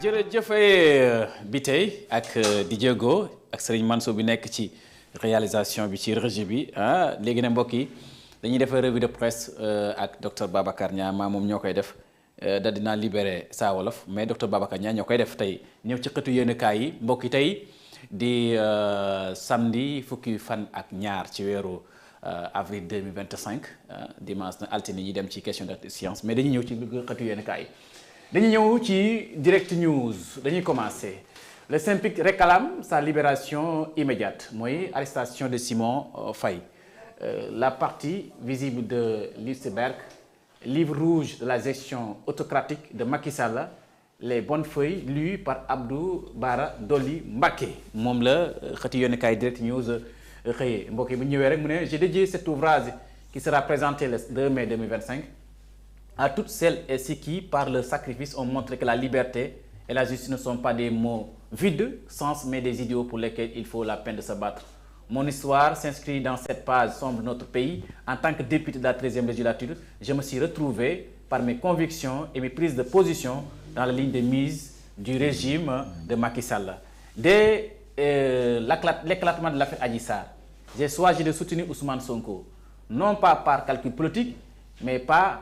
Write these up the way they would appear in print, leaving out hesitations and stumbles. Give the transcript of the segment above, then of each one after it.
jërëjëf bi tey ak DJ Go ak Serigne Mansour bi nekk ci réalisation bi ci régie bi léegi nag mbokk yi dañuy def revue de presse ak docteur Babacar Niang moom ñoo koy def da dinaa libéré Saa Wolof mais docteur Babacar Niang ñoo koy def tey ñëw ci xëtu yéenekaay yi mbokk yi tey di samedi fukki fan ak ñaar ci weeru avril 2025 dimanche na altine ñi dem ci question de science mais dañuy ñëw ci xëtu yéenekaay yi dañuy ñëw ci direct news dañuy commencer le SYNPICS réclame sa libération immédiate mooy arrestation de Simon Faye la partie visible de l'Iceberg, livre rouge de la gestion autocratique de Macky Sall, les bonnes feuilles lues par Abdou Bara Dolly Mbacké moom la xëti yéenekaay direct news xëyee mbokk yi bu ñëwee rek mu ne j'ai dédié cet ouvrage qui sera présenté le 2 mai 2025 à toutes celles et ceux qui par leur sacrifice ont montré que la liberté et la justice ne sont pas des mots vides sens mais des idéaux pour lesquels il faut la peine de se battre. Mon histoire s'inscrit dans cette page sombre de notre pays. En tant que député de la 13e législature, je me suis retrouvé par mes convictions et mes prises de position dans la ligne de mise du régime de Macky Sall. Dès l'éclatement de l'affaire Adji Sarr, j'ai choisi de soutenir Ousmane Sonko, non pas par calcul politique, mais par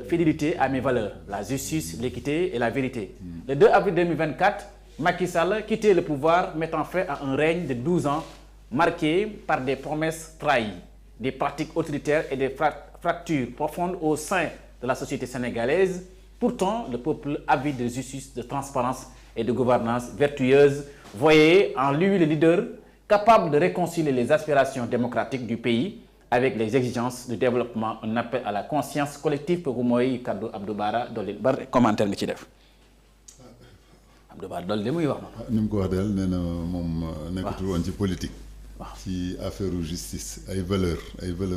fidélité à mes valeurs, la justice, l'équité et la vérité. Le 2 avril 2024, Macky Sall quittait le pouvoir, mettant fin à un règne de 12 ans marqué par des promesses trahies, des pratiques autoritaires et des fractures profondes au sein de la société sénégalaise. Pourtant, le peuple avide de justice, de transparence et de gouvernance vertueuse voyait en lui le leader capable de réconcilier les aspirations démocratiques du pays avec les exigences du développement. Un appel à la conscience collective pour mooy kaddu Abdou Bara Dolly bar commentaire nga ci def Abdou Bara Dolly li muy wax noonu. ni mu ko wax daal nee na moom nekkatul woon ci politique. ci affaire justice ay valeurs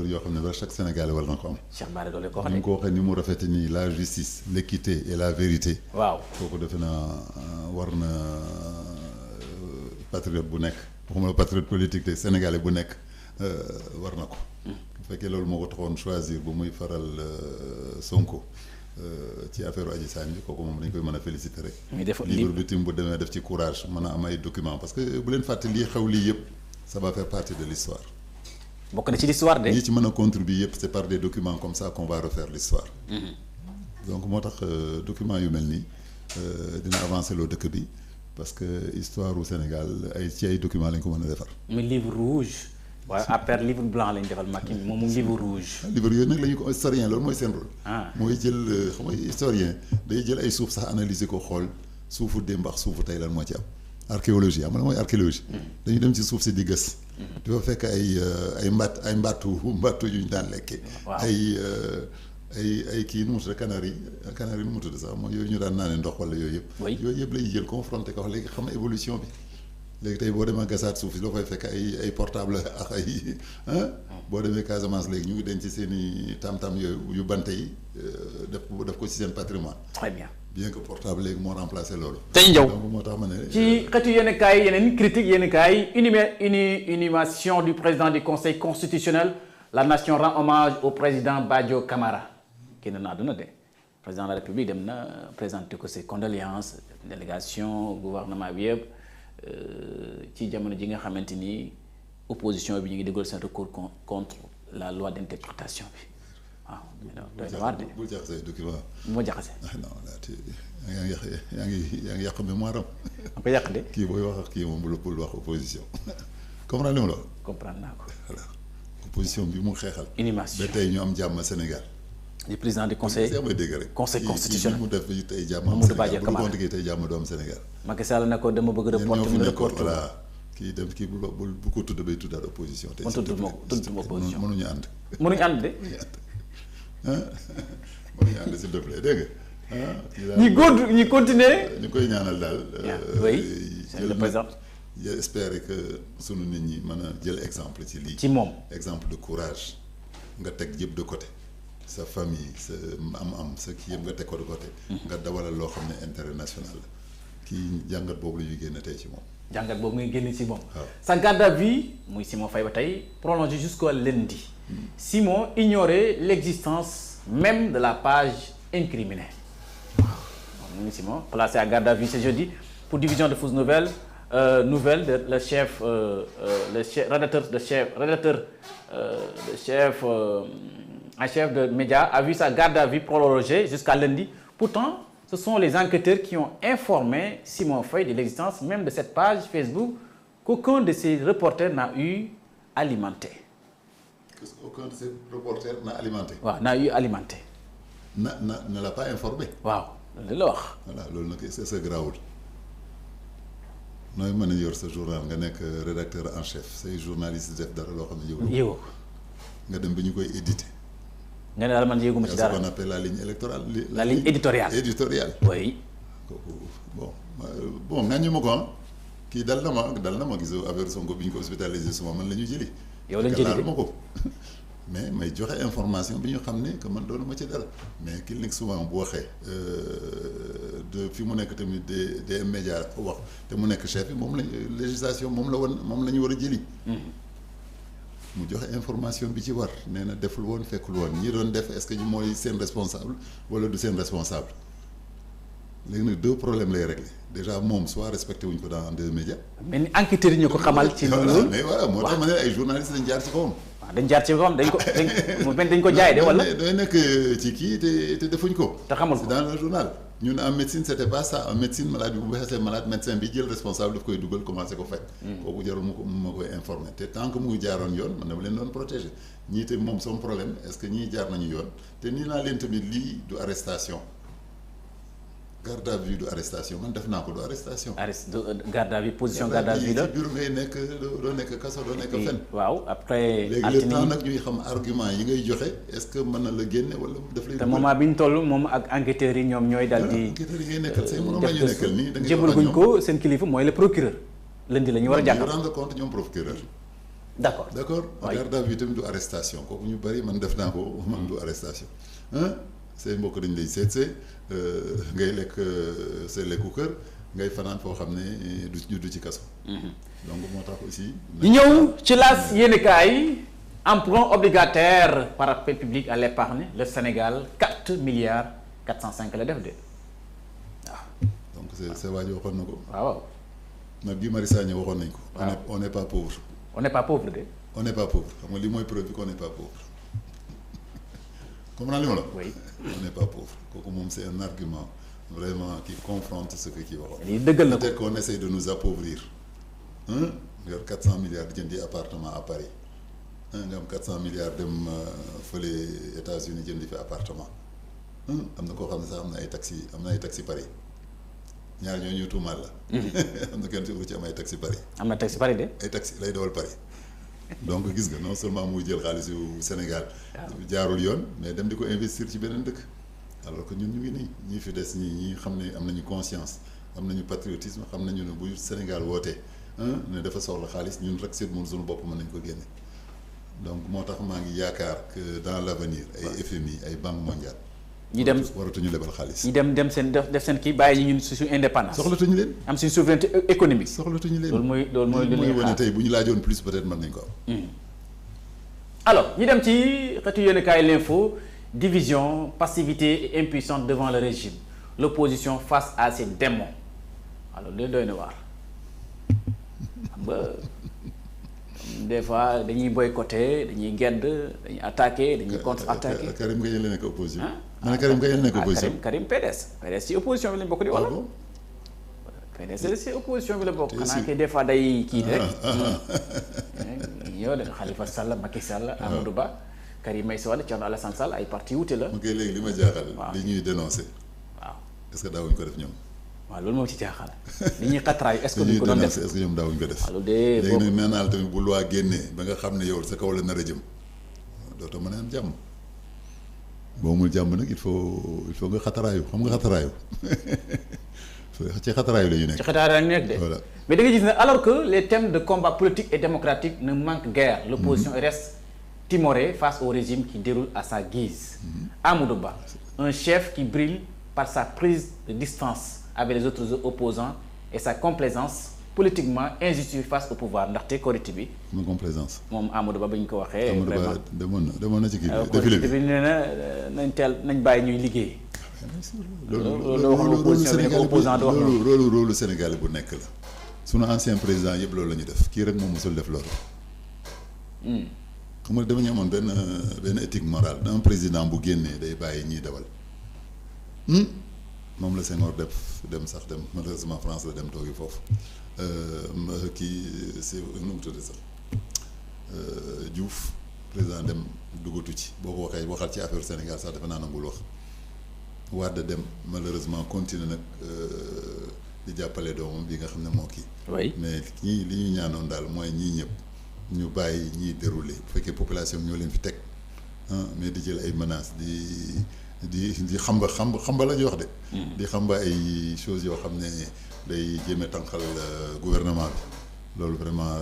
yoo xam ne chaque Sénégalais war na ko am. Cheikh Bara Dolly ko wax ni mu ko waxee ni mu rafete nii la justice l'équité et la vérité. waaw kooku defe naa war na patriote bu nekk waxuma la patriote politique te Sénégalais bu nekk war na ko. bu fekkee loolu moo ko taxoon choisir bu muy faral Sonko ci affaire Adji Sarr bi kooku moom dañ koy mën a féliciter rek. livre bi tim bu demee def ci courage mën a am ay documents parce que bu leen fàtte lii xew lii yëpp. Ça va faire partie de l'histoire. bokk na ci l'histoire de. ñi ci mën a contribuer yëpp c'est par des documents comme ça qu'on va refaire l'histoire. donc moo tax documents yu mel nii dina avancer loo dëkk bi parce que histoire au Sénégal ci ay documents lañ ko mën a defar. mais livre rouge. waaye après livre blanc lañ defal Macky moom livre rouge. livre yooyu nag la ñu ko historien loolu mooy seen rôle. mooy jël xam nga historien day jël ay suuf sax analyser ko xool suufu démb ak suufu tey lan moo ci am. archéologie am na mooy archéologie. dañu dem ci suuf si di gës. di fa fekk ay mbattu yu ñu daan lekkee. ay kii nu mu tudd canari nu mu tudd sax mooy yooyu ñu daan naanee ndox wala yooyu yëpp. yooyu yëpp la ñuy jël confronté ko wax léegi xam évolution bi. léegi tey boo demee gasaat suuf si loo fay fekk ay portable ak ay boo demee Casamance léegi ñu ngi denc seen i tam-tam yooyu yu bante yi def ko ci seen patrimoine. très bien. bien que portable léegi moo remplacé loolu. tey njaw donc moo tax ma ne. ci xeetu yéenekaay yeneen critique yéenekaay inhumation du président du conseil constitutionnel la nation rend hommage au président Badio Camara génn na àdduna de président de la république dem na présenter ko ses condoléances délégation gouvernement bi yëpp ci jamono ji nga xamante ni opposition bi ñu ngi déggool seen recours contre la loi d'interprétation bi. waaw doy na waar de. bul jaxase document. moo jaxase. non yaa ngi yàq mémoire am. ma ko yàq de. kii booy wax ak kii moom bul wax opposition comprendre li ma la wax. comprendre naa ko. voilà opposition bi mu xeexal. inhumation ba tey ñu am jàmm Sénégal. du président du conseil. conseil constitutionnel mu def tey jàmm am Mamadou Badio Camara bu ko tey jàmm du am Sénégal. Macky Sall ne ko dama bëgg reporter mu reporter. voilà kii dem kii bu ko tudd bay tuddaat opposition. tey tudd opposition mënuñu ànd. mënuñu ànd de. mënuñu ànd s'il te plaît dégg nga. ñi continuer. ñu koy ñaanal daal. oui c'est le président. j'espère que sunu nit ñi mën a jël exemple ci lii. ci moom exemple de courage nga teg yëpp de côté. sa famille sa am sa kii yëpp nga teg ko de côté. nga dawalal loo xam ne intérêt national la kii jàngat boobu la ñuy génn tey ci moom. jàngat boobu ngay génn ci moom. waaw sa garde à vue muy Simon Faye ba tey prolongé jusqu'au lundi. Simon ignorait l'existence même de la page incriminée. Simon placé à garde à vue ce jeudi pour diffusion de fausses nouvelles. Le chef en chef de médias a vu sa garde à vue prolongée jusqu'à lundi. Pourtant, ce sont les enquêteurs qui ont informé Simon Faye de l'existence même de cette page Facebook qu'aucun de ces reporters n'a eu alimenté. Aucun de ces reporters n'a alimenté. waaw n'a eu alimenté. ne l'a pas informé. waaw loolu la wax. voilà loolu nag c'est grawul nooy mën a yor sa journal nga nekk rédacteur en chef say journaliste def dara loo xam ne yow nga dem bi ñu koy éditer. nga ne daal man yëguma ci dara ce qu'on appelle la ligne électorale. la ligne éditoriale. oui. kooku bon ŋàññu ma ko ah kii dal na ma gis affaire Sonko bi ñu ko hospitalisé suma man la ñu jëli. yow lañ jëli ma ko mais may joxe information bi ñu xam ne que man doonu ma ci dara mais kii nag souvent bu waxee de fi mu nekk tamit des médias wax te mu nekk chef bi moom lañ législation moom la ñu war a jëli. mu joxe information bi ci war nee na deful woon fekkul woon ñi doon def est-ce que ñu mooy seen responsable wala du seen responsable léegi nag deux problèmes lay régler déjà moom soit respecté wuñ ko dans deux médias. mais ni enquêteurs yi ñu ko xamal. ci loolu mais voilà moo tax ma ne ay journalistes dañ jaar ci kawam. waaw dañ jaar ci kawam dañ ko jaay de wala. day nekk ci kii te defuñ ko. te xamul ko c'est dans le journal. ñun en médecine c'était pas ça en médecine malade bi bu xasee malade médecin bi jël responsable daf koy dugal commencé ko faj. kooku jarul ma koy informer te tant que mu ngi jaaroon yoon man dama leen doon protéger ñii te moom son problème est-ce que ñii jaar nañu yoon te nii naa leen tamit lii du arrestation garde à vue du arrestation man def naa ko du arrestation. garde à vue position garde à vue la ci bureau ngay nekk doo nekk kaso doo nekk fenn. waaw après. léegi le temps nag ñuy xam argument yi ngay joxe est-ce que mën na la génne wala daf lay. te moment bi ñu toll moom ak enquêteurs yi ñoom ñooy daal di. enquêteurs yi ngay nekkal say morom la ñu nekkal nii. da ngay jébal guñ ko seen kilifa mooy le procureur. lundi la ñu war a jàkkaarloo rendre compte ñoom procureur. d'accord garde à vue tamit du arrestation kooku ñu bari man def naa ko man du arrestation say mbokk dañ lay seetsee ngay lekk say lekku kër ngay fanaan foo xam ne du ci kaso. donc moo tax aussi. ñu ñëw ci laas yéenekaay emprunt obligataire par appel public à l'épargne le Sénégal 4 milliards 405 la def de waaw. donc c'est waa ji waxoon na ko. waaw. nag Guy Marius Sagna waxoon nañ ko. waaw on n'est pas pauvre. on n'est pas pauvre de. on n'est pas pauvre xam nga li mooy preuve bi qu'on n'est pas pauvre. comprends li ma la. oui on n'est pas pauvre kooku moom c'est un argument vraiment qui confronte ce que kii waxoon. lii dëggal na ko peut-être qu'on essaie de nous appauvrir yor 400 milliards di jëndi appartement à Paris nga am 400 milliards dem fële États-Unis jëndi fi appartement am na koo xam ne sax am na ay taxi Paris ñaar ñoo ñuy tuumaal la. am na kenn ci am ay taxi Paris. am na taxi Paris de. ay taxi lay dawal Paris. donc gis nga non seulement muy jël xaalis yu Sénégal jaarul yoon mais dem di ko investir ci beneen dëkk alors que ñun ñu ngi nii ñii fi des ñi xam ne am nañu conscience am nañu patriotisme xam nañu ne bu Sénégal wootee ne dafa soxla xaalis ñun rek seet moom suñu bopp mën nañ ko génne donc moo tax maa ngi yaakaar que dans l'avenir ay FMI ay Banque mondiale ñi dem waratuñu lebal xaalis. ñi dem seen def seen kii bàyyi ñu ñun suñu indépendance. soxlatuñu leen. am suñu souveraineté économique. soxlatuñu leen loolu mooy li ñuy xaar tey bu ñu laajoon plus peut-être mën nañ ko am. alors ñu dem ci xeetu yéenekaay l'info division passivité et impuissance devant le régime l'opposition face à ces démons alors loolu doy na waar xam nga des fois dañuy boycotter dañuy gedd dañuy attaquer dañuy contre-attaquer. Karim Gueye la nekk opposition. ma ne Karim Gueye la nekk opposition. Karim PDS ci opposition bi lañ bokk di wala. PDS ci opposition bi la bokk. xanaa kay des fois day kii rek. yow de Khalifa Sall Macky Sall Amadou Ba Karim Meïssa Wade Thierno Alassane Sall ay parti wuute la. ok léegi li ma jaaxal. li ñuy dénoncer. waaw est-ce que daawuñu ko def ñoom. waaw loolu moom ci jaaxal li ñuy xatraayu est-ce que duñ ko doon def est-ce que ñoom daawuñu ko def. waaw loolu de léegi nag nee naa la tamit bu loi génnee ba nga xam ne yow sa kaw la nar a jëm dootoo mën a am jàmm boo mul jàmm nag il faut nga xataraayu xam nga xataraayu ci xataraayu la ñu nekk. ci xataraayu la ñu nekk de. voilà mais da nga gis ne alors que les thèmes de combat politique et démocratique ne manquent guère. l'opposition reste timorée face au régime qui déroule à sa guise. Amadou Ba un chef qui brille par sa prise de distance avec les autres opposants et sa complaisance politiquement injustifiée face au pouvoir ndaxte korité bi. ma complaisance. moom Amadou Ba ba ñu ko waxee. Amadou Ba demoon na ci kii bi défilé bi nee na nañ bàyyi ñuy liggéey. loolu rôle Sénégal bu nekk la sunu ancien président yëpp loolu la ñu def kii rek moom mosul def loolu. xam nga dama ñu amoon benn éthique morale d'un président bu génnee day bàyyi ñiy dawal moom la Senghor dem malheureusement France la dem toogi foofu kii si nu mu tudd sax Diouf président dem duggatu ci boo ko waxal ci affaire Sénégal sax dafa naa nangul wax Wade dem malheureusement continuer nag di jàppale doomam bi nga xam ne moo kii. oui mais ñii li ñu ñaanoon daal mooy ñii ñëpp ñu bàyyi ñiy dérouler bu fekkee population ñoo leen fi teg mais di jël ay menaces di xamba la ñuy wax de. di xamba ay choses yoo xam ne day jéem a tànqal gouvernement bi loolu vraiment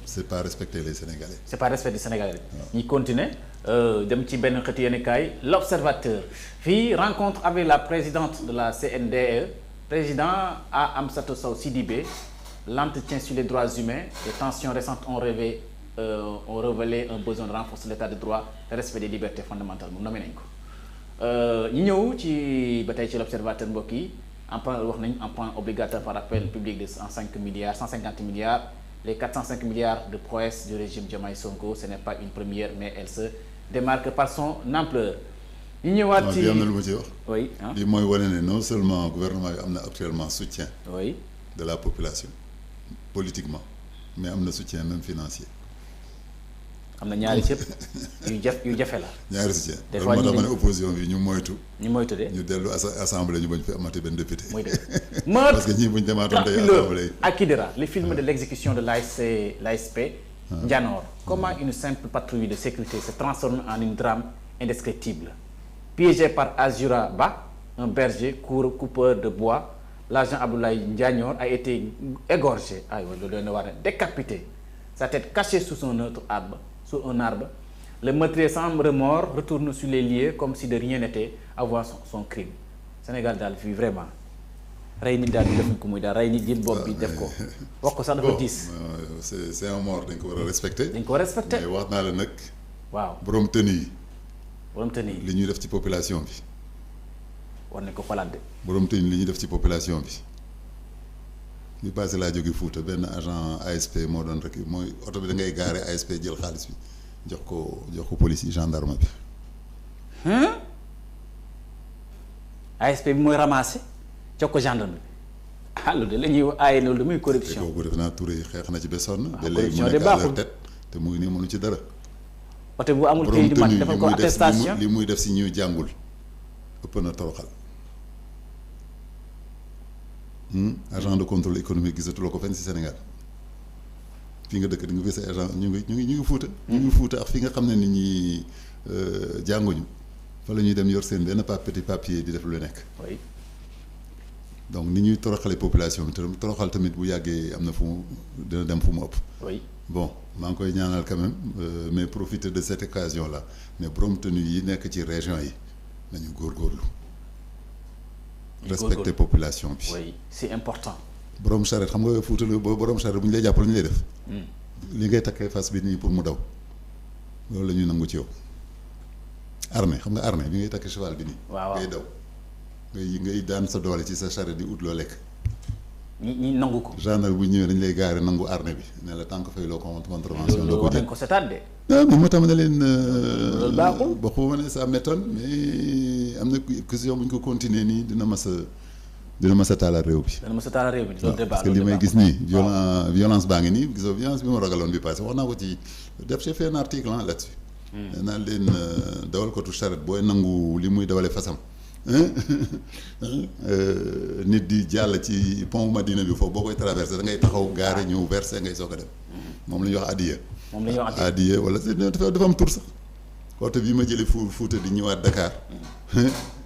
c'est pas respecter les Sénégalais. c'est pas respecter Sénégalais. ñi continuer dem ci benn xëtu yenn kaay l'observateur fii rencontre avec la présidente de la CNDE président Amsatou Sow Sidibé l'entretien sur les droits humains les tensions récentes ont révélé un besoin de renforcer l'état de droit le respect des libertés fondamentales moom nommé nañ ko ñu ñëw ci ba tey ci l'observateur mbokk yi emprunt wax nañ emprunt obligatoire par appel public de 150 milliards les 405 milliards de prouesses du régime Diomaye Sonko ce n'est pas une première mais elle se démarque par son ampleur. ñu ñëwaat ci am na lu ma ci wax. oui lii mooy wane ne non seulement gouvernement bi am na actuellement soutien. oui de la population politiquement mais am na soutien même financier. am na ñaari cëpp yu jafe la. ñaari soutien. des fois loolu moo tax ma ne opposition bi ñu moytu. de. ñu dellu assemblée ñu bañ fi amati benn député. muy de parce que ñii buñ demaatoon tey assemblée. Akidera le film de l'exécution de l'ASP Ndianor. Comment une simple patrouille de sécurité se transforme en une drame indescriptible. Piégé par Azura Ba, un berger coupeur de bois, l'agent Abdoulaye Ndianor a été égorgé, décapité, sa tête cachée sous un arbre. Le meurtrier sans remords retourne sur les lieux comme si de rien n'était à voir son crime. Sénégal daal fii vraiment rey nit daal di def ko muy daal rey nit jël bopp bi def ko wax ko sax dafa diis. c'est un mort dañ ko war a respecter. dañ ko war a respecter mais wax naa la nag. waaw borom tenue yi. borom tenue yi li ñuy def ci population bi. war nañ ko xalaat de. borom tenue li ñuy def ci population bi. bi passé laa jóge Fuuta benn agent ASP moo doon rek mooy oto bi da ngay gaare ASP jël xaalis bi jox ko police yi gendarme bi. ASP bi mooy ramasser jox ko gendarme bi loolu de la ñuy aaye loolu de muy corruption. te kooku def naa Touré xeex na ci ba sonn. waaw ba léegi mu nekk à leur tête te mu ngi nii mënu ci dara. oto bu amul kayit di mat defal ko attestation li muy def si ñuy jàngul ëpp na toroxal. agent de contrôle économique gisatuloo ko fenn si Sénégal fii nga dëkk di nga gis ay agent ñu ngi Fuuta. ñu ngi Fuuta ak fi nga xam ne nit ñi jànguñu fa la ñuy dem yor seen benn petit papier di def lu nekk. oui. donc ni ñuy toroxale population bi te toroxal tamit bu yàggee am na fu mu dina dem fu mu ëpp. oui bon maa ngi koy ñaanal quand même mais profiter de cette occasion là mais borom tenue yi nekk ci région yi nañu góorgóorlu. respecter population bi. oui c'est important. borom charrette xam nga Fuuta la borom charrette bu ñu lay jàppale ñu lay def. li ngay takkee fas bi nii pour mu daw loolu la ñuy nangu ci yow. armée xam nga armée bi ngay takk cheval bi nii. waaw ngay daw ngay daan sa doole ci sa charrette di ut loo lekk. ñi nangu ko. gendarme bu ñëwee dañ lay gaare nangu armée bi ne la tant que fay loo contravention. loolu war nañ ko seetaat de. moom moo tax ma ne leen. loolu baaxul waxuma ne ça m'étonne mais am na question bu ñu ko continuer nii dina mas a taalaat réew bi. dana mas a taalaat réew bi. loolu parce que li may gis nii violence baa ngi nii gisoo violence bi ma ragaloon bi passé wax naa ko ci j'ai fait un article là-dessus. naan leen dawal ko tu charrette booy nangu li muy dawale fasam. nit di jàll ci pont Madina bi foofu boo koy traversé da ngay taxaw gaare ñëw versé ngay soog a dem. moom la ñuy wax addiya. moom la ñuy wax addiya wala dafa am tur sax. oto bii ma jëlee Fuuta di ñëwaat Dakar.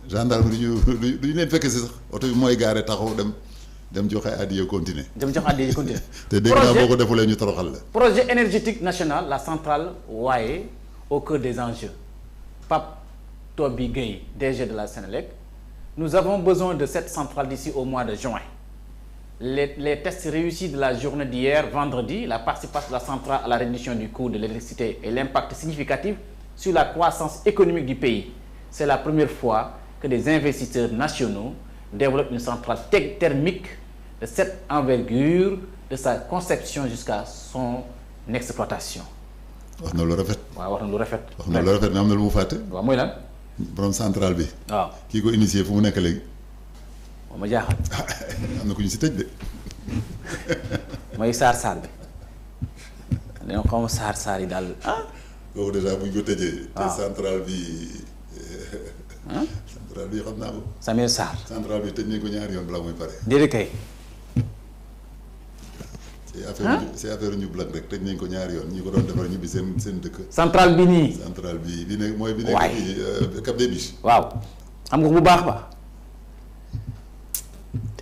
gendarme du ñu leen fekk si sax oto bi mooy gaare taxaw dem joxe addiya continuer. dem joxe addiya continuer. te dégg naa boo ko defulee ñu toroxal la. projet énergétique national la centrale Waaye au cœur des enjeux. Pape Toby Gueye, DG de la Sénélec, nous avons besoin de cette centrale d'ici au mois de juin. Les tests réussis de la journée d'hier, vendredi, la participation de la centrale à la réduction du coût de l'électricité et l'impact significatif sur la croissance économique du pays. C'est la première fois que des investisseurs nationaux développent une centrale thermique de cette envergure de sa conception jusqu'à son exploitation. wax na lu rafet. waaw wax na lu rafet. wax na lu rafet mais am na lu mu fàtte. waaw mooy lan. borom centrale bi. waaw kii ko initié fu mu nekk léegi. moom ma jaaxal. am na ku ñu si tëj de. mooy saar bi dañoo xaw ma saar yi daal ah. kooku dèjà bu ñu ko tëjee. waaw te centrale bi. centrale bi xam naa ko. Samuel Sarr. centrale bi tëj nañ ko ñaari yoon balaa muy pare. déedéet kay. c'est affaire ñu blague rek tëj nañ ko ñaari yoon ñi ko doon defar ñibbi seen dëkk. centrale bi nii. centrale bi nekk mooy bi nekk fii Cap des Biches. waaw xam nga bu baax ba.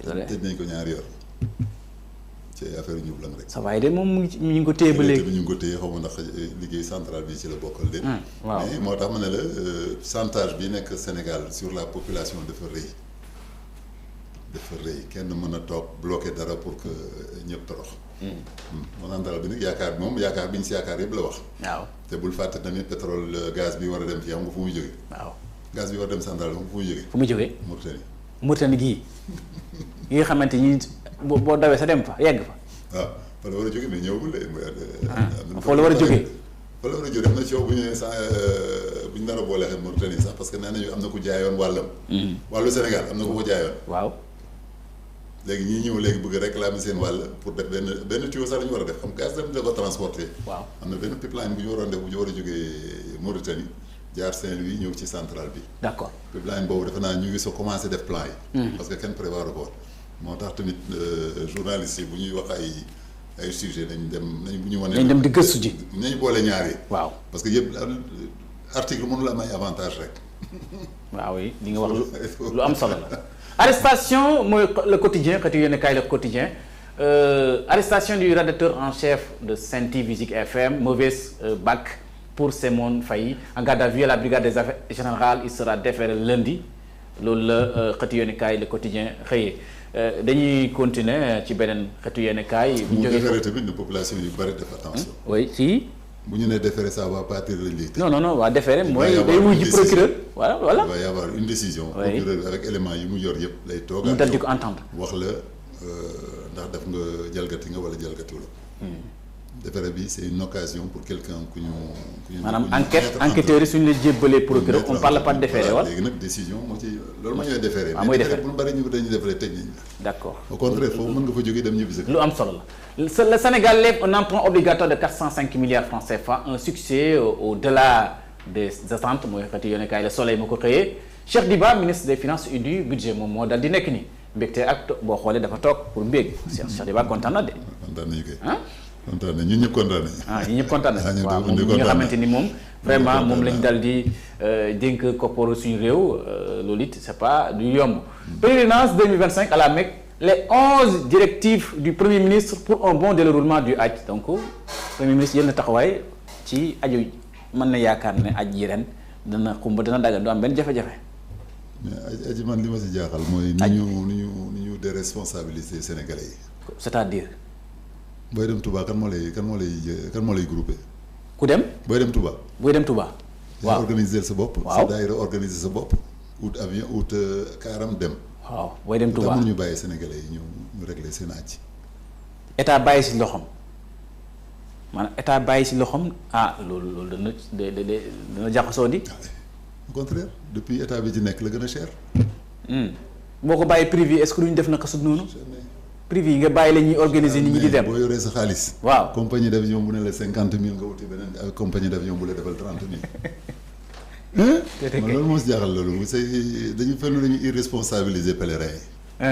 tëj nañ ko ñaari yoon ci affaire ñu blague rek. ça va de moom mu ngi ko téye ba léegi. ñu ngi ko téye xaw ma ndax liggéey centrale bi ci la bokkal de. waaw mais moo tax ma ne la pourcentage bi nekk Sénégal sur la population dafa rëy kenn mën a toog bloqué dara pour que ñëpp torox. centrale bi nag yaakaar bi ñu si yaakaar yëpp la wax. waaw te bul fàtte tamit pétrole gaz bi war a dem fii xam nga fu muy jógee. waaw gaz bi war a dem centrale fu muy jógee. fu muy jógee. Mauritanie gii yi nga xamante ni boo dawee sa dem fa yegg fa. waaw fa la war a jógee mais ñëwagul de. foo la war a jógee. fa la war a jógee am na coow bu ñu nee sax bu ñu nar a boole xel Mauritanie sax parce que nee nañu am na ku jaayoon wàllam. wàllu Sénégal am na ku ko jaayoon. waaw. léegi ñii ñëw léegi bëgg réclamer seen wàll pour def benn tuyau sax dañu war a def xam gaz tamit da ko transporter. waaw am na benn pipeline bu ñu waroon def bu ñu war a jógee Mauritanie jaar Saint-Louis ñëw ci centrale bi. d'accord pipeline boobu defe naa ñu ngi soo commencé def plan yi. parce que kenn prévoir ko moo tax tamit journalistes yi bu ñuy wax ay sujet nañ bu ñu wane. nañ dem di gëstu ji. nañ boole ñaar yi. waaw parce que yëpp article mënu la am ay avantage rek. waaw yi li nga wax lu am solo la. arrestation mooy le quotidien xëy na yéen a kaay le quotidien arrestation du rédacteur en chef de Sen TV Zik FM mauvaise bac pour Simone Faye en garde à vue à la brigade des affaires générales il sera déféré lundi loolu la xëy na yéen a kaay le quotidien xëyee dañuy continuer ci beneen xëy na yéen a kaay. bu ñu déféré tamit ne population yu bari def attention. oui si. bu ñu nee déféré ça va pas tirer léegi. non waa déféré mooy day wuy ji procureur. voilà il va y avoir une décision. procureur avec éléments yi mu yor yëpp lay toog. mu dal di ko entendre. wax la ndax def nga jalgati nga wala jalgatiwul. déféré bi c'est une occasion pour quelqu'un ku ñu. maanaam enquêteurs yi suñu la jébbalee procureur on parle pas de déféré wala. léegi nag décision moo ci loolu moo ñooy déféré. waaw mooy déféré mais bu bari ñu dañuy déféré tëj nañ la. d'accord au contraire foofu mën nga fa jógee dem ñibbi sa. lu am solo la. Le Sénégal lève un emprunt obligatoire de 405 milliards francs CFA un succès au-delà des attentes mooy xëy na yéen a kaay Le Soleil moo ko xëyee Cheikh Diba ministre des finances et du budget moom moo dal di nekk nii mbégte ak boo xoolee dafa toog pour mbég Cheikh Diba kontaan na de. kontaan nañu kay. kontaan nañu ñun ñëpp kontaan nañu. ñun ñëpp kontaan nañu. waaw moom ñi nga xamante ni moom. vraiment moom lañ dal di dénk kopparu suñu réew loolu it c'est pas du yomb. Pèlerinage 2025 à la Mecque. Les 11 directives du Premier ministre pour un bon déroulement du Hajj donc Premier ministre yéen a taxawaay ci aju mën na yaakaar ne aj yi ren dana xumba dana dagal du am benn jafe-jafe. mais aji man li ma si jaaxal mooy. ni ñu déresponsabiliser Sénégalais yi. c'est-à-dire. booy dem Touba kan moo lay groupé. ku dem. booy dem Touba. waaw organiser sa bopp. waaw sa daayira organiser sa bopp. ut avion ut kaaram dem. waaw booy dem Touba ñu bàyyi Sénégalais yi ñu régler seen aj. état bàyyi si loxoom maanaam état bàyyi si loxoom loolu dana jaxasoo di. au contraire depuis état bi ci nekk la gën a cher. boo ko bàyyi privé est-ce que duñu def naka sud noonu. privé yi nga bàyyi la ñuy organiser nit ñi di dem. boo yoree sa xaalis. waaw compagnie d'avion bu ne la 50 000 nga wuti beneen compagnie d'avion bu la defal 30 000. man loolu moo si jaaxal loolu c'est dañu irresponsabiliser pèlerins yi.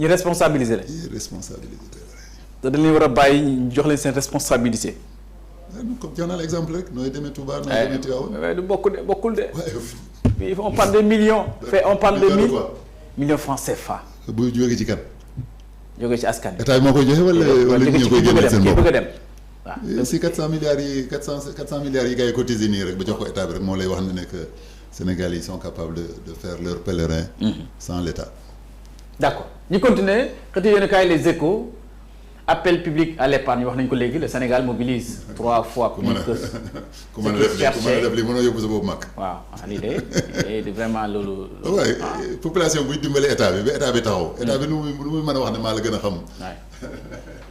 ñu responsabiliser la. irresponsabiliser pèlerins yi. te dañ leen war a bàyyi ñu jox leen seen responsabilité. comme jox naa la exemple rek nooy demee Touba nooy demee Tivaouane. waaye du bokkul de. puis on parle de millions. on parle de millions francs CFA. bu jógee ci kan. jógee ci askan bi. état bi moo koy joxe wala ñu koy génne seen bopp bëgg a dem. waaw si 400 milliards yi 400 milliards yi gars yi cotisé nii rek ba jox ko état bi rek moo lay wax ne que Sénégal yi sont capables de faire leur pèlerin. sans l'État. d'accord ñu continuer xëy na yéen a kaay les Échos appel public à l'épargne wax nañ ko léegi le Sénégal mobilise 3 fois plus que ku mën a def li mënoo yóbbu sa boobu mag. waaw lii de vraiment loolu. waaye population buy dimbale état bi ba état bi taxaw. état bi nu muy mën a wax ne maa la gën a xam.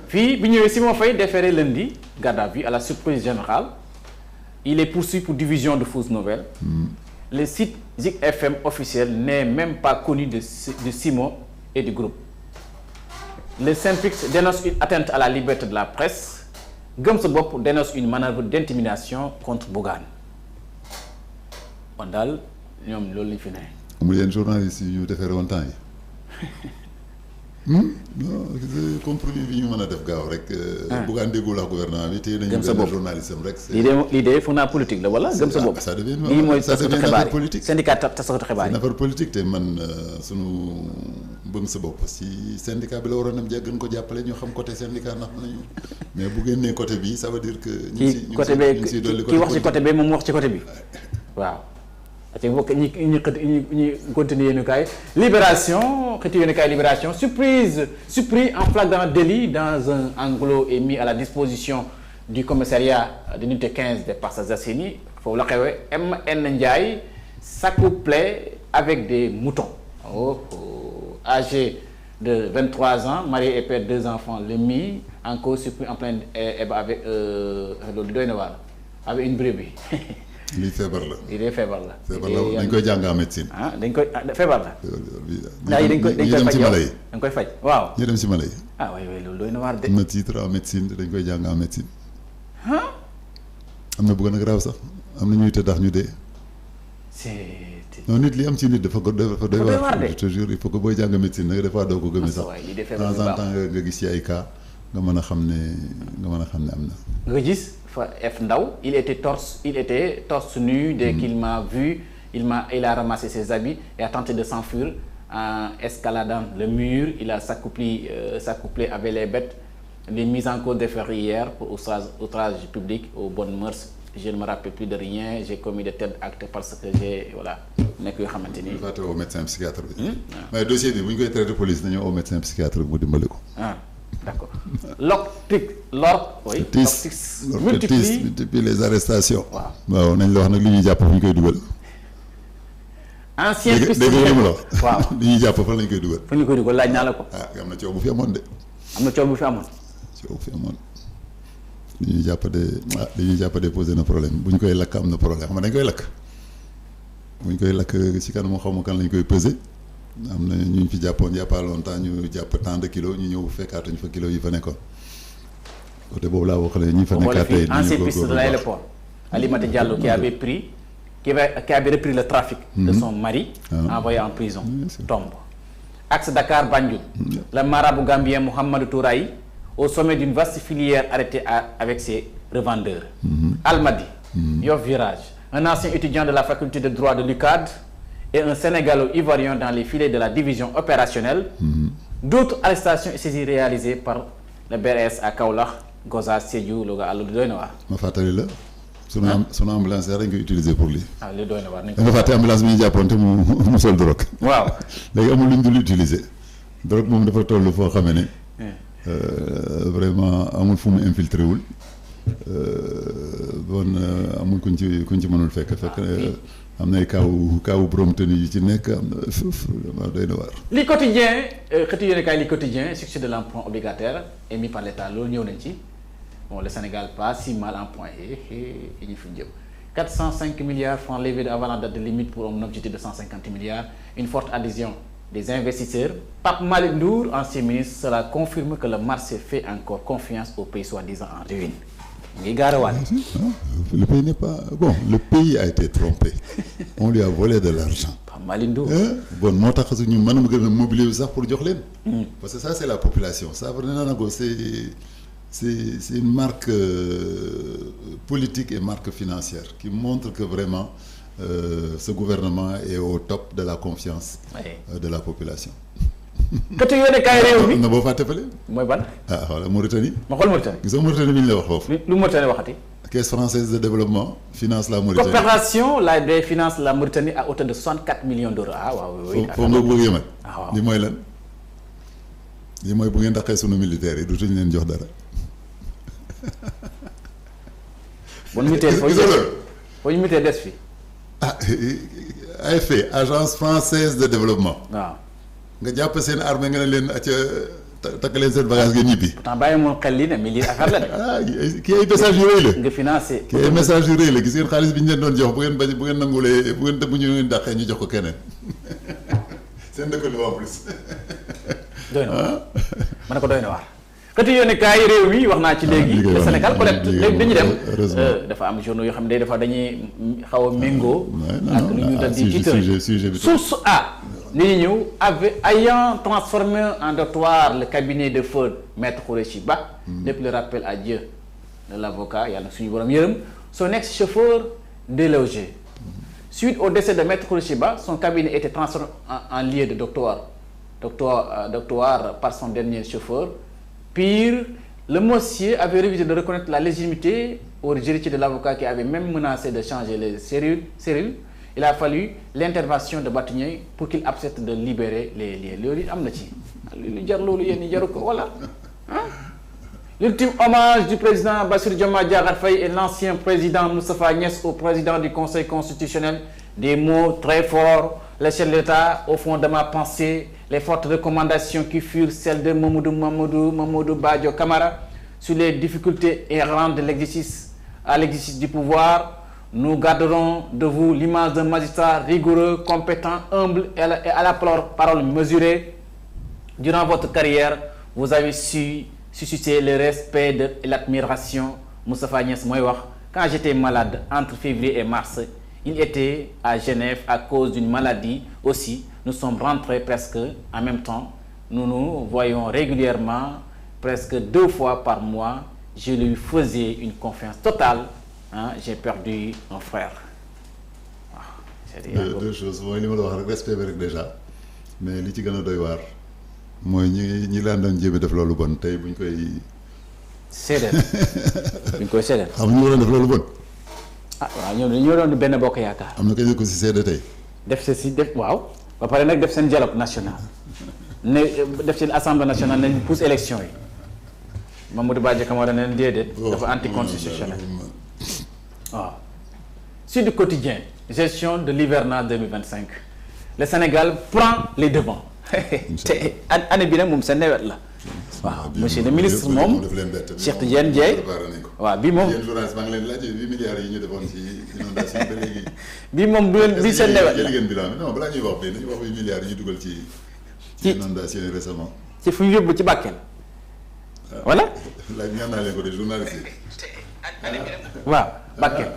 fii bi ñëwee Simon Faye déféré lundi garde à vue à la surprise générale il est poursuivi pour division de fausses nouvelles. Le site Zik FM officiel n'est même pas connu de Simon et du groupe. Le SYNPICS dénonce une atteinte à la liberté de la presse. Gëm Sa Bopp dénonce une manœuvre d'intimidation contre Bougane. kon daal ñoom loolu lañ fi ne. amul yenn journalistes yi ñu defee woon temps yi. non compromis bi ñu mën a def gaaw rek. Bougane déggul ak gouvernement bi téye nañu benn journaliste am rek. lii de foog naa politique la wala Gëm Sa Bopp. ça devient lii mooy taskatu xibaar yi politique. syndicat taskatu xibaar yi. c'est une affaire politique te man sunu Gëm Sa Bopp si syndicat bi la waroon dem gën ko jàppale ñu xam côté syndicat ndax nañu mais bu génnee côté bi ça veut dire que. ñu ngi siy dolli kii wax ci côté bi moom wax ci côté bi waaw. te mbokk ñi continuer yéen kaay Libération xëti yéen kaay Libération surpris en flagrant délit dans un enclos et mis à la disposition du commissariat de l'unité 15 des Parcelles Assainies foofu la xewee MN Ndiaye s'accouplait avec des moutons âgé de 23 ans marié et père de 2 enfants le mis en cause surpris en plein avec loolu doy na waar avec une brebis lii feebar la. feebar la. dañ koy jàng en médecine. dañ koy feebar la. dañ koy dem ci mala yi. dañ koy faj waaw. ñu dem ci mala yi. waaye loolu doy na waar de. am na titre en médecine dañ koy jàng en médecine. am na bu gën a garaaw sax am na ñuy tëddax ñu dee. non nit li am ci nit dafa doy waar de. je te jure il faut que booy jàng médecine nag des fois doo ko gëmee sax. de temps en temps nga gis ci ay cas nga mën a xam ne am na. nga gis. F Ndaw il était torse nu dès qu'il m'a vu il a ramassé ses habits et a tenté de s'enfuir en escaladant le mur il a s'accouplé avec les bêtes les mises en cause déférées hier pour outrage public aux bonnes mœurs je ne me rappelle plus de rien j'ai commis de tels actes parce que j'ai voilà nekk yoo xamante ni. fàtte au médecin psychiatre bi. mais dossier bi bu ñu koy traité police nañu au médecin psychiatre mu dimbali ko. D'accord. L'ortis multiplie les arrestations. waaw nañ la wax nag li ñuy jàpp fu ñu koy dugal. ancien piste dégg nga li mu la wax. waaw li ñuy jàpp fan lañ koy dugal. fu ñu koy dugal laaj naa la ko. am na coow bu fi amoon de. li ñuy jàpp de posé na problème bu ñu koy lakk am na problème xam nga dañ koy lakk. bu ñu koy lakk ci kanam xaw ma kan lañ koy peser. am na ñu fi jàppoon il y a pas longtemps ñu jàpp tant de kilos ñu ñëw fekkaatuñ fa kilos yi fa nekkoon côté boobu laa wax ñi fa nekkaat tey ancien piste de l'aéroport Alimata Diallo qui avait repris le trafic de son mari envoyé en prison tombe axe Dakar Banjul le marabout gambien Mohamadou Touraï au sommet d'une vaste filière arrêtée avec ses revendeurs Almadi Yoff Virage un ancien étudiant de la faculté de droit de l'UCAD et un Sénégalo-Ivoirien dans les filets de la division opérationnelle. D'autres arrestations et saisies réalisées par le BRS à Kaolack, Gossas, Sédhiou, Louga àll doy na waar. ma fàttali la. sunu ambulance dañ koy utiliser pour lii. li doy na waar nañ ko. da nga fàtte ambulance bi ñu jàppoon te mu sol drogue. waaw léegi amul lu ñu dul utiliser. drogue moom dafa toll foo xamee ne. vraiment amul fu mu infiltré wul. amul kuñ ci mënul fekk. am na ay kaawu borom tenue yi ci nekk am na vraiment doy na waar. li quotidien xëti yéen kaay li quotidien succès de l'emprunt obligataire émis par l'État loolu ñëw nañ ci bon le Sénégal pas si mal en point et ñu fi jëm 405 milliards francs levés avant la date de limite pour un objectif de 150 milliards une forte adhésion des investisseurs Pape Malick Ndour ancien ministre cela confirme que le marché fait encore confiance aux pays soi-disant en ruine. ngi gaarawaale. Le pays n'est pas bon le pays a été trompé on lui a volé de l'argent. Pape Malick Ndour. bon moo tax ñu mën a gën a mobiliser sax pour jox leen. parce que ça c'est la population ça veut dire c'est une marque politique et marque financière qui montre que vraiment ce gouvernement est au top de la confiance. de la population. këtu yoone kaay réew mi na boo fàtte fële. mooy ban. xoola Mauritanie. ma xool Mauritanie. gis nga Mauritanie bi ñu la wax foofu. lu Mauritanie waxati. Caisse française de développement finance la Mauritanie. coopération des finance la Mauritanie à hauteur de 64 millions d'euros waaw. foo nga bëgg yemal. li mooy lan. lii mooy bu ngeen daqee sunu militaires yi dutuñ leen jox dara. bon militaire foo ñu militaire des fi. ah AFP agence française de développement. waaw nga jàpp seen armée nga ne leen takk leen seen bagage ngeen ñibbi. pourtant bàyyi moom xel lii ne mais lii affaire la de. ah kii ay message yu rëy la. nga financé. kii ay message yu rëy la gis ngeen xaalis bi ñu leen doon jox bu ngeen bañ bu ngeen nangulee bu ngeen bu ñu leen dàqee ñu jox ko keneen seen dëkkandoo en plus. doy na waar ma ne ko doy na waar. xëtu yoone kaay réew mi wax naa ci léegi. le Sénégal peut-être léegi dañuy dem. dafa am journaux yoo xam ne dafa dañuy xaw a méngoo. ak lu ñu dal di titre source A. li ñu ñëw ayant transformé en dortoir le cabinet de feu maître Khoureyssi Ba. depuis le rappel à Dieu de l'avocat yàlla suñu borom yërëm son ex-chauffeur délogé. Suite au décès de maître Khoureyssi Ba, son cabinet était transformé en lieu de doctorat par son dernier chauffeur. Pire, le monsieur avait refusé de reconnaître la légitimité aux héritiers de l'avocat qui avait même menacé de changer les cellules. Il a fallu l'intervention de Batounier pour qu'il accepte de libérer les lieux. Loolu am na ci lu jar loolu yéen ñi jaru ko voilà. L'ultime hommage du président Bassirou Diomaye Diakhar Faye et l'ancien président Moustapha Niasse au président du Conseil constitutionnel. Des mots très forts, le chef de l'État au fond de ma pensée, les fortes recommandations qui furent celles de Mamadou Badio Camara sur les difficultés inhérentes de l'exercice du pouvoir. Nous garderons de vous l'image d'un magistrat rigoureux, compétent, humble et à la parole mesurée. Durant votre carrière, vous avez su susciter le respect et l'admiration. Moustapha Niasse mooy wax quand j'étais malade entre février et mars, il était à Genève à cause d'une maladie aussi. Nous sommes rentrés presque en même temps. Nous nous voyons régulièrement, presque 2 fois par mois. Je lui faisais une confiance totale. J'ai perdu un frère. waaw. deux choses mooy li ma la wax rek respect bi rek déjà mais li ci gën a doy waar mooy ñi laan doon jéem a def loolu bon tey buñ koy. séedéer buñ koy séedéer. xam nga ñu waroon def loolu bon. ah waaw ñoom dañoo doon benn bokk yaakaar. am na kañ ko si seede tey. def waaw ba pare nag def seen dialogue national ne def seen assemblée nationale nañ pousse élection yi Mamadou Badio Camara ne leen déedéet. dafa anticonstitutionnel. waaw Sud Quotidien gestion de l'hivernage 2025 le Sénégal prend les devants te année bi nag moom sa nawet la waaw monsieur le ministre moom Cheikh Tidiane Dièye waaw bii moom maa ngi leen laaj 8 milliards yi ñu defoon ci inondation ba léegi bii moom du leen bii seen nawet la ngeen bilan non balaa ñuy wax bi nañu wax 8 milliards yi ñu dugal ci inondation yi récemment ci fu ñu yóbbu ci Bakel voilà laaj ñaan naa leen ko de journaliste yi waaw Bakel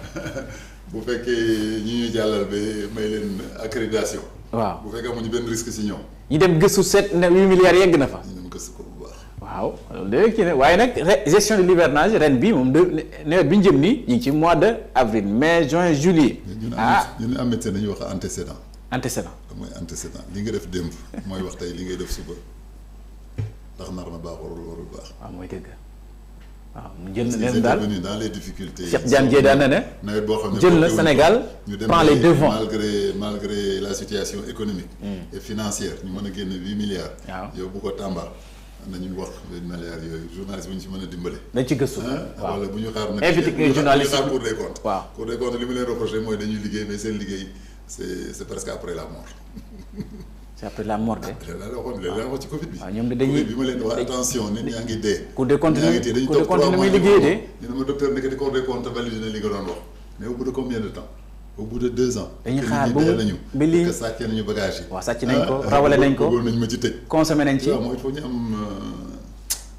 bu fekkee ñi ñuy jàllal ba may leen accréditation. waaw bu fekkee amuñu benn risque ci ñoom. ñu dem gëstu seet ne 8 milliards yegg na fa. ñu dem gëstu ko bu baax. waaw loolu dégg kii ne waaye nag gestion de l'hivernage ren bi moom nawet bi ñu jëm nii ñu ngi ci mois de avril mai juin juillet. ñun am médecin dañuy wax antécédent. antécédent. mooy antécédent li nga def démb mooy wax tey li ngay def suba ndax nar na baax warul baax. waaw mooy dëgg. waaw mu jël na leen daal dans les difficultés. Cheikh Tidiane Dièye daan na ne. nawet boo xam ne jël na Sénégal prend les devants malgré la situation économique. et financière ñu mën a génn 8 milliards. waaw yow bu ko Tamba nañu wax 8 milliards yooyu journaliste bu ñu si mën a dimbale. dañ ci gëstu. waaw wala bu ñu xaar nag. invité journaliste xaar Cour des comptes. waaw Cour des comptes li mu leen reproché mooy dañuy liggéey mais seen liggéey c'est presque après la mort. c'est après la mort de. la wax ci Covid bi. waaw ñoom dañuy bi ma leen wax attention nit ñaa ngi dee. Cour des comptes dañu toog 3 mois muy liggéey de. ñu ne ma docteur nekkati Cour des comptes validé na li nga doon wax mais au bout de combien de temps au bout de 2 ans. dañuy xaar ba ba lii que sàccee nañu bagage yi. waaw sàcc nañ ko rawale nañ ko bëggoon nañ ma ci tëj. consommé nañ ci. waaw mooy il faut ñu am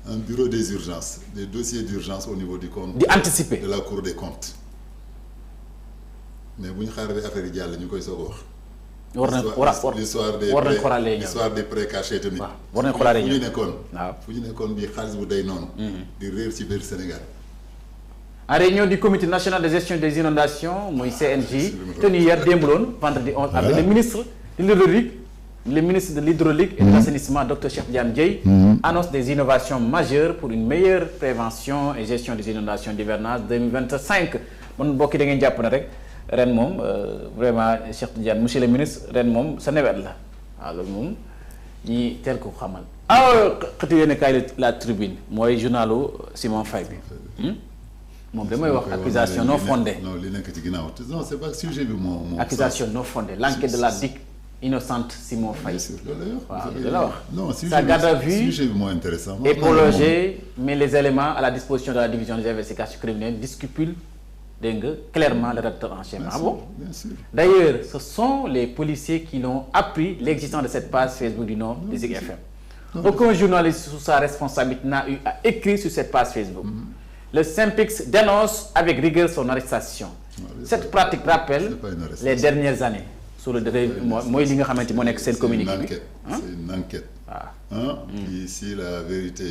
un bureau des urgences des dossiers d'urgence au niveau du compte. di anticiper de la Cour des comptes mais bu ñu xaaree ba affaire yi jàll ñu koy soog a wax. l'histoire des prêts cachés tamit. waaw war nañ xoolaale fu ñu nekkoon. waaw fu ñu nekkoon bii xaalis bu day noonu. di réer ci biir Sénégal. en réunion du comité national de gestion des inondations muy CNJ tenu hier démb loon vendredi 11 avril le ministre de l'hydraulique et de l'assainissement Dr Cheikh Tidiane Dièye annonce des innovations majeures pour une meilleure prévention et gestion des inondations d'hivernage 2025 man mbokki da ngeen jàpp na rek ren moom vraiment Cheikh Tidiane monsieur le ministre ren moom sa nawet la waaw loolu moom ñi teel ko xamal xëtu yéen kaay la tribune mooy journalu Simon Faye bi moom damay wax accusation non fondée. non li nekk ci ginnaaw non c'est pas sujet bi moo accusation non fondée l'enquête de la DIC innocente Simon Faye. waaw loolu la wax. non sa garde à vue sujet bi moo intéressant. est prolongée mais les éléments à la disposition de la division des investigations criminelles discipulent dégg nga clairement le rédacteur en chef. Ah bon? Bien sûr. D'ailleurs, ce sont les policiers qui l'ont appris l'existence de cette page Facebook du nom de Zik FM. Aucun journaliste sous sa responsabilité n'a eu à écrire sur cette page Facebook. Le SYNPICS dénonce avec rigueur son arrestation. Cette pratique rappelle les dernières années. Sur le mooy li nga xamante moo nekk seen communiqué bi. C'est une enquête. Puis si la vérité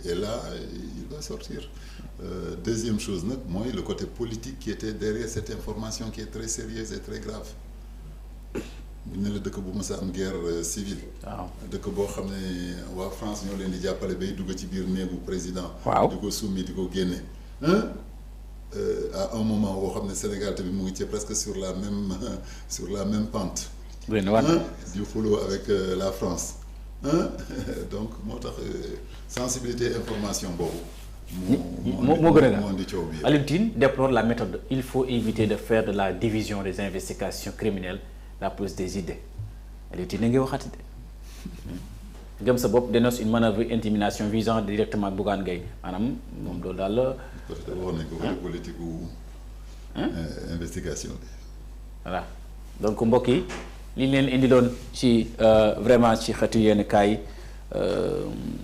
est là, il va sortir. Deuxième chose nag mooy le côté politique qui était derrière cette information qui est très sérieuse et très grave. bu ñu ne la dëkk bu mës a am guerre civile. waaw dëkk boo xam ne waa France ñoo leen di jàppale bay dugg ci biir néegu président. waaw di ko summi di ko génne. À un moment boo xam ne Sénégal tamit mu ngi ci presque sur la même pente. du xuloo avec la France. donc moo tax sensibilité information boobu. moo gën a gaaw Alioune Tine déplore la méthode il faut éviter de faire de la division des investigations criminelles la police des idées Alioune Tine ngi waxati de gëm sa bopp dénonce une manœuvre intimidation visant directement Bougane Gueye maanaam moom loolu daal la. peut-être wax nañ ko politique ou investigation. voilà donc mbokk yi li ñu leen indiloon ci vraiment ci xeetu yenn kaay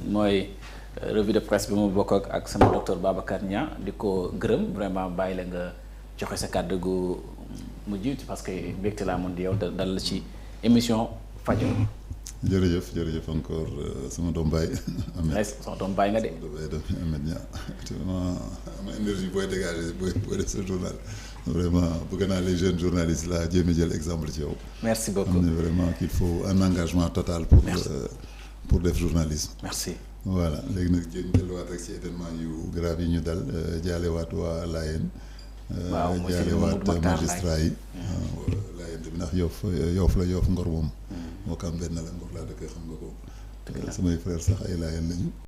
mooy. Revue de presse bi mu bokk ak sama docteur Babacar Niang di ko gërëm vraiment bàyyi la nga joxe sa kàddu gu mujj parce que mbégte laa mun di yow dal la ci émission fajo. jërëjëf encore sama doom baay. sama doom baay nga de. Ahmed Niang vraiment am énergie booy dégager booy def sa journal vraiment bëgg naa les jeunes journalistes là jéem a jël exemple ci yow. merci beaucoup xam ne vraiment qu'il faut un engagement total pour def journalisme. merci. voilà léegi nag jéem delluwaat rek ci événement yu grave yi ñu dal jaalewaat waa Layène. waaw jaalewaat magistrat yi. Layène bi ndax Yoff Ngor moom. moo ko am benn la Ngor laa dëkk xam nga ko. samay frère sax ay Layène lañu.